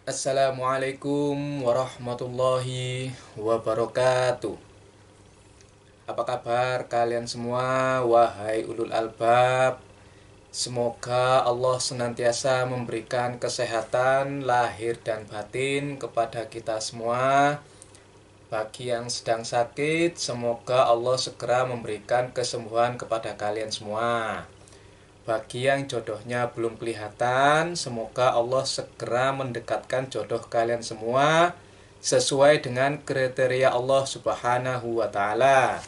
Assalamualaikum warahmatullahi wabarakatuh. Apa kabar kalian semua, wahai ulul albab? Semoga Allah senantiasa memberikan kesehatan lahir dan batin kepada kita semua. Bagi yang sedang sakit, semoga Allah segera memberikan kesembuhan kepada kalian semua. Bagi yang jodohnya belum kelihatan, semoga Allah segera mendekatkan jodoh kalian semua sesuai dengan kriteria Allah Subhanahu wa taala.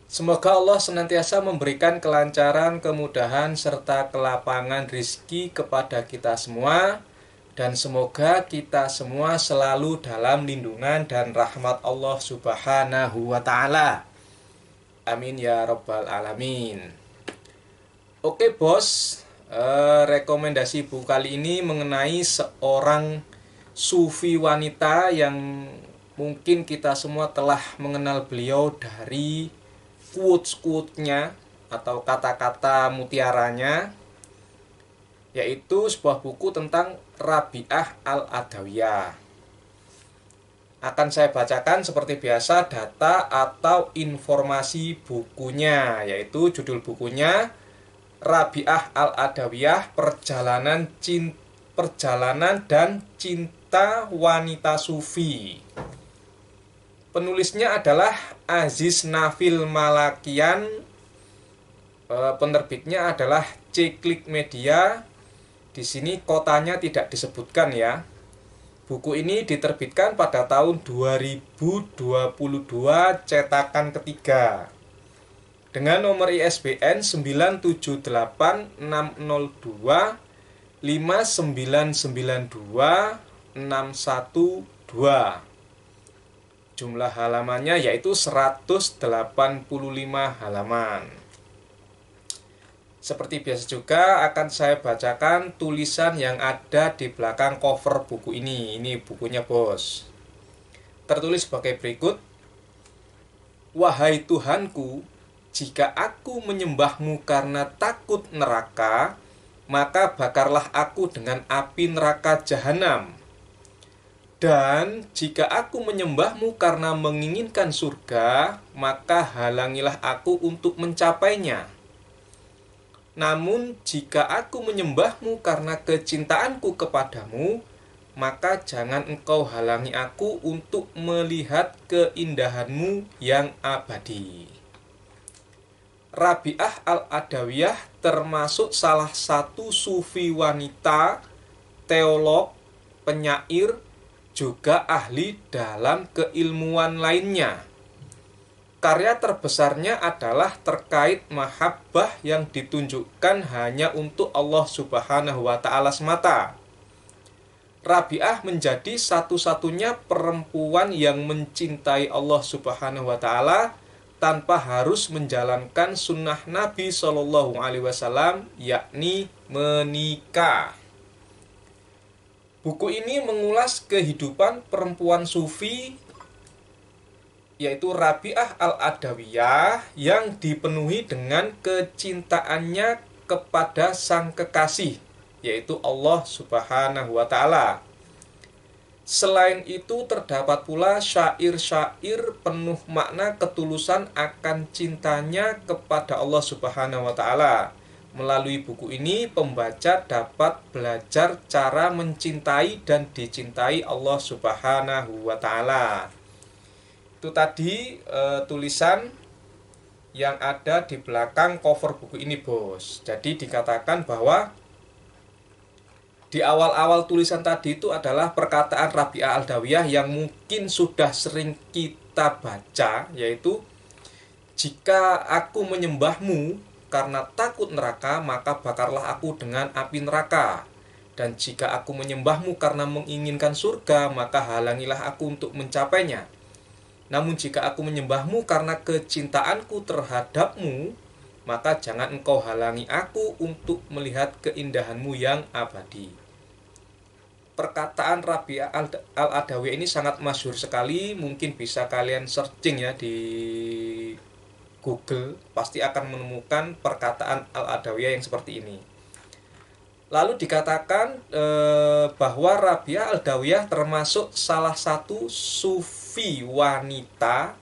Semoga Allah senantiasa memberikan kelancaran, kemudahan serta kelapangan rizki kepada kita semua, dan semoga kita semua selalu dalam lindungan dan rahmat Allah Subhanahu wa taala. Amin ya rabbal alamin. Oke bos, rekomendasi buku kali ini mengenai seorang sufi wanita yang mungkin kita semua telah mengenal beliau dari quotes-quotes-nya atau kata-kata mutiaranya, yaitu sebuah buku tentang Rabi'ah Al-Adawiyah. Akan saya bacakan seperti biasa data atau informasi bukunya, yaitu judul bukunya Rabi'ah Al-Adawiyah, Perjalanan dan Cinta Wanita Sufi. Penulisnya adalah Aziz Nafil Malakian. Penerbitnya adalah Ciklik Media. Di sini kotanya tidak disebutkan ya. Buku ini diterbitkan pada tahun 2022 cetakan ketiga dengan nomor ISBN 9786025992612. Jumlah halamannya yaitu 185 halaman. Seperti biasa juga akan saya bacakan tulisan yang ada di belakang cover buku ini. Ini bukunya bos. Tertulis sebagai berikut. Wahai Tuhanku, jika aku menyembahmu karena takut neraka, maka bakarlah aku dengan api neraka jahanam. Dan jika aku menyembahmu karena menginginkan surga, maka halangilah aku untuk mencapainya. Namun jika aku menyembahmu karena kecintaanku kepadamu, maka jangan engkau halangi aku untuk melihat keindahanmu yang abadi. Rabi'ah Al-Adawiyah termasuk salah satu sufi wanita, teolog, penyair, juga ahli dalam keilmuan lainnya. Karya terbesarnya adalah terkait mahabbah yang ditunjukkan hanya untuk Allah Subhanahu wa taala semata. Rabi'ah menjadi satu-satunya perempuan yang mencintai Allah Subhanahu wa taala tanpa harus menjalankan sunnah Nabi Shallallahu Alaihi Wasallam, yakni menikah. Buku ini mengulas kehidupan perempuan sufi, yaitu Rabi'ah Al-Adawiyah, yang dipenuhi dengan kecintaannya kepada sang kekasih, yaitu Allah Subhanahu wa taala. Selain itu terdapat pula syair-syair penuh makna ketulusan akan cintanya kepada Allah Subhanahu wa taala. Melalui buku ini pembaca dapat belajar cara mencintai dan dicintai Allah Subhanahu wa taala. Itu tadi tulisan yang ada di belakang cover buku ini, bos. Jadi dikatakan bahwa di awal-awal tulisan tadi itu adalah perkataan Rabi'ah Al-Adawiyah yang mungkin sudah sering kita baca, yaitu jika aku menyembahmu karena takut neraka, maka bakarlah aku dengan api neraka. Dan jika aku menyembahmu karena menginginkan surga, maka halangilah aku untuk mencapainya. Namun jika aku menyembahmu karena kecintaanku terhadapmu, maka jangan engkau halangi aku untuk melihat keindahanmu yang abadi. Perkataan Rabi'ah Al-Adawiyah ini sangat masyhur sekali. Mungkin bisa kalian searching ya di Google, pasti akan menemukan perkataan Al-Adawiyah yang seperti ini. Lalu dikatakan bahwa Rabi'ah Al-Adawiyah termasuk salah satu sufi wanita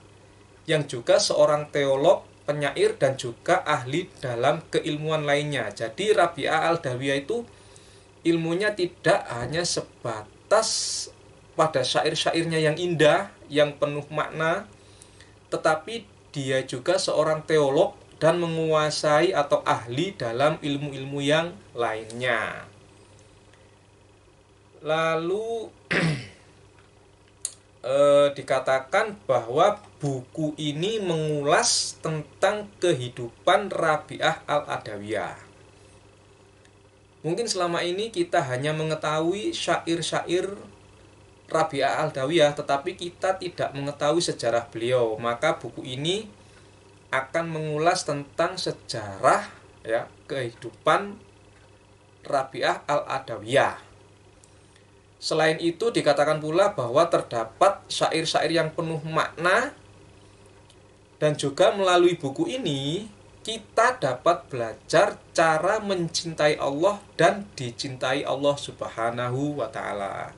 yang juga seorang teolog, penyair, dan juga ahli dalam keilmuan lainnya. Jadi Rabi'ah Al-Adawiyah itu ilmunya tidak hanya sebatas pada syair-syairnya yang indah, yang penuh makna, tetapi dia juga seorang teolog dan menguasai atau ahli dalam ilmu-ilmu yang lainnya. Lalu dikatakan bahwa buku ini mengulas tentang kehidupan Rabi'ah Al-Adawiyah. Mungkin selama ini kita hanya mengetahui syair-syair Rabi'ah Al-Adawiyah, tetapi kita tidak mengetahui sejarah beliau. Maka buku ini akan mengulas tentang sejarah ya kehidupan Rabi'ah Al-Adawiyah. Selain itu dikatakan pula bahwa terdapat syair-syair yang penuh makna, dan juga melalui buku ini kita dapat belajar cara mencintai Allah dan dicintai Allah Subhanahu wa Ta'ala.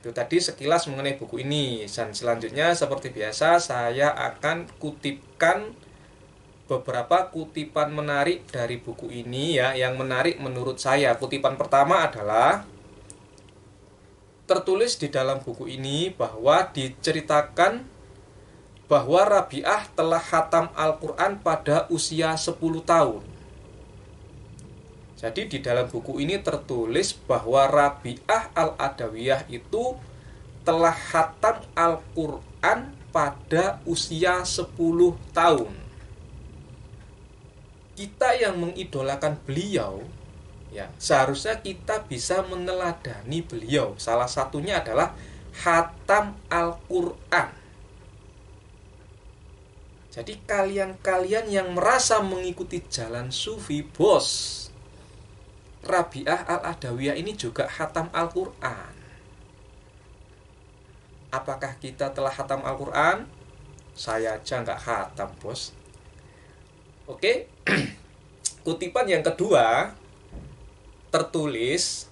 Itu tadi sekilas mengenai buku ini. Dan selanjutnya seperti biasa saya akan kutipkan beberapa kutipan menarik dari buku ini ya, yang menarik menurut saya. Kutipan pertama adalah tertulis di dalam buku ini bahwa diceritakan bahwa Rabi'ah telah khatam Al-Quran pada usia 10 tahun. Jadi di dalam buku ini tertulis bahwa Rabi'ah Al-Adawiyah itu telah khatam Al-Quran pada usia 10 tahun. Kita yang mengidolakan beliau, ya, seharusnya kita bisa meneladani beliau. Salah satunya adalah khatam Al-Quran. Jadi kalian-kalian yang merasa mengikuti jalan sufi, bos, Rabi'ah Al-Adawiyah ini juga khatam Al-Quran. Apakah kita telah khatam Al-Quran? Saya aja nggak khatam, bos. Oke. Kutipan yang kedua tertulis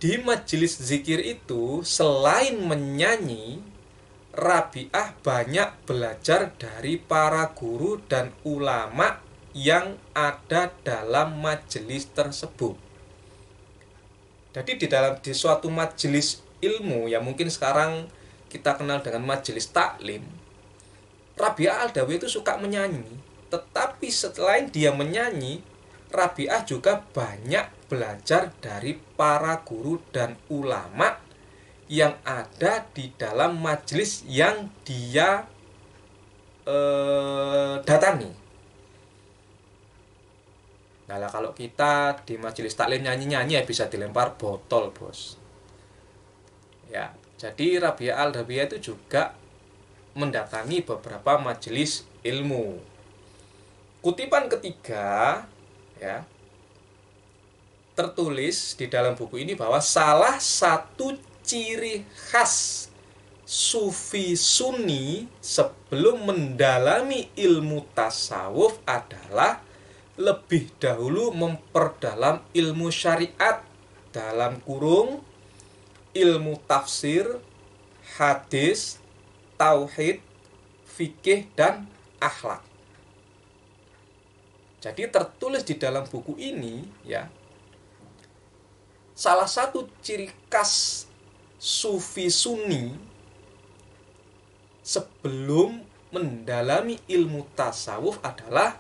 di majelis zikir itu selain menyanyi, Rabi'ah banyak belajar dari para guru dan ulama yang ada dalam majelis tersebut. Jadi di suatu majelis ilmu yang mungkin sekarang kita kenal dengan majelis taklim, Rabi'ah Al-Adawiyah itu suka menyanyi. Tetapi selain dia menyanyi, Rabi'ah juga banyak belajar dari para guru dan ulama yang ada di dalam majelis yang dia datangi. Nah, kalau kita di majelis taklim nyanyi-nyanyi ya bisa dilempar botol, bos. Ya, jadi Rabi'ah Al-Adawiyah itu juga mendatangi beberapa majelis ilmu. Kutipan ketiga ya, tertulis di dalam buku ini bahwa salah satu ciri khas Sufi Sunni sebelum mendalami ilmu tasawuf adalah lebih dahulu memperdalam ilmu syariat, dalam kurung ilmu tafsir, hadis, tauhid, fikih, dan akhlak. Jadi tertulis di dalam buku ini ya, salah satu ciri khas Sufi Sunni sebelum mendalami ilmu tasawuf adalah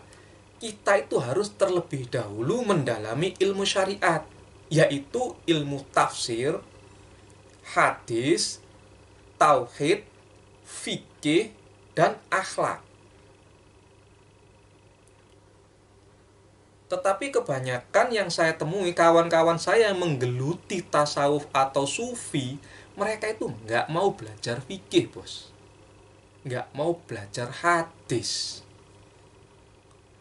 kita itu harus terlebih dahulu mendalami ilmu syariat, yaitu ilmu tafsir, hadis, tauhid, fikih, dan akhlak. Tetapi kebanyakan yang saya temui, kawan-kawan saya yang menggeluti tasawuf atau sufi, mereka itu nggak mau belajar fikih, bos. Nggak mau belajar hadis.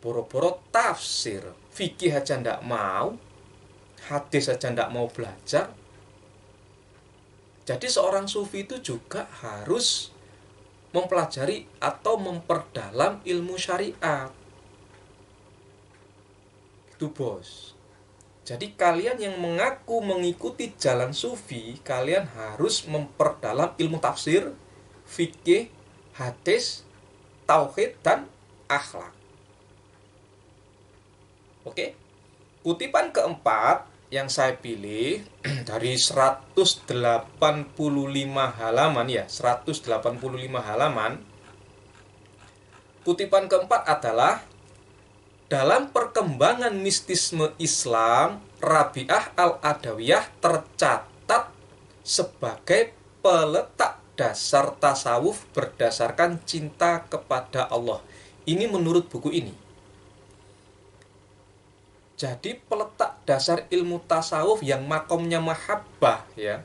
Boro-boro tafsir, fikih aja nggak mau, hadis aja nggak mau belajar. Jadi seorang sufi itu juga harus mempelajari atau memperdalam ilmu syariat. Itu, bos. Jadi kalian yang mengaku mengikuti jalan sufi, kalian harus memperdalam ilmu tafsir, fikih, hadis, tauhid, dan akhlak. Oke? Kutipan keempat yang saya pilih dari 185 halaman ya, 185 halaman. Kutipan keempat adalah dalam perkembangan mistisme Islam, Rabi'ah al-Adawiyah tercatat sebagai peletak dasar tasawuf berdasarkan cinta kepada Allah. Ini menurut buku ini. Jadi peletak dasar ilmu tasawuf yang makomnya mahabbah ya,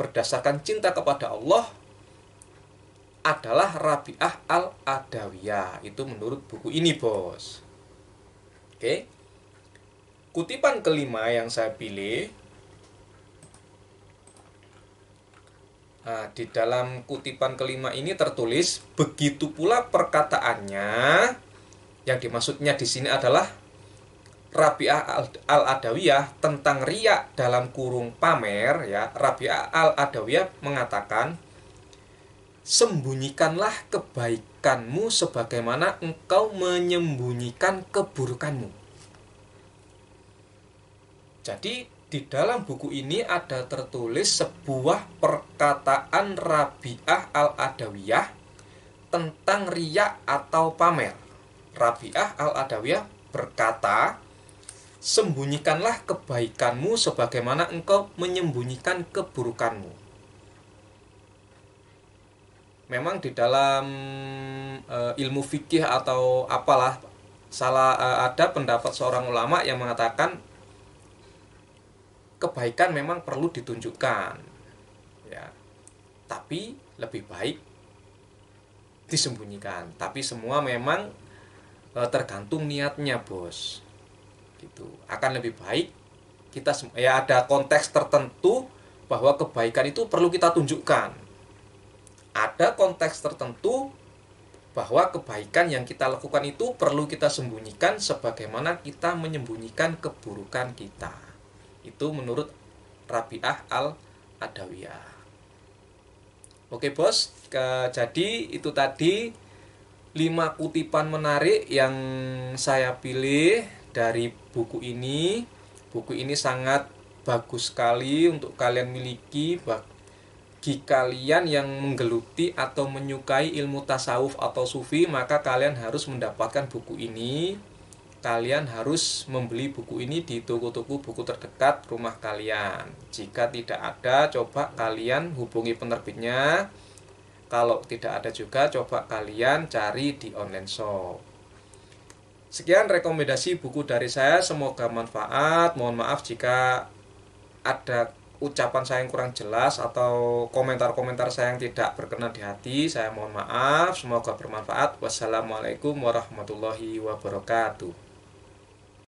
berdasarkan cinta kepada Allah adalah Rabi'ah al-Adawiyah. Itu menurut buku ini, Bos. Oke. Kutipan kelima yang saya pilih, nah, di dalam kutipan kelima ini tertulis, begitu pula perkataannya. Yang dimaksudnya di sini adalah Rabi'ah al-Adawiyah tentang riya dalam kurung pamer ya. Rabi'ah al-Adawiyah mengatakan, sembunyikanlah kebaikanmu sebagaimana engkau menyembunyikan keburukanmu. Jadi di dalam buku ini ada tertulis sebuah perkataan Rabi'ah al-Adawiyah tentang riya atau pamer. Rabi'ah al-Adawiyah berkata, sembunyikanlah kebaikanmu sebagaimana engkau menyembunyikan keburukanmu. Memang di dalam ilmu fikih atau apalah ada pendapat seorang ulama yang mengatakan kebaikan memang perlu ditunjukkan ya, tapi lebih baik disembunyikan. Tapi semua memang tergantung niatnya, Bos. Gitu. Akan lebih baik kita ya, ada konteks tertentu bahwa kebaikan itu perlu kita tunjukkan. Ada konteks tertentu bahwa kebaikan yang kita lakukan itu perlu kita sembunyikan sebagaimana kita menyembunyikan keburukan kita. Itu menurut Rabi'ah al-Adawiyah. Oke, Bos. Jadi itu tadi 5 kutipan menarik yang saya pilih dari buku ini. Buku ini sangat bagus sekali untuk kalian miliki. Bagi kalian yang menggeluti atau menyukai ilmu tasawuf atau sufi, maka kalian harus mendapatkan buku ini. Kalian harus membeli buku ini di toko-toko buku terdekat rumah kalian. Jika tidak ada, coba kalian hubungi penerbitnya. Kalau tidak ada juga, coba kalian cari di online shop. Sekian rekomendasi buku dari saya, semoga manfaat. Mohon maaf jika ada ucapan saya yang kurang jelas atau komentar-komentar saya yang tidak berkenan di hati. Saya mohon maaf, semoga bermanfaat. Wassalamualaikum warahmatullahi wabarakatuh.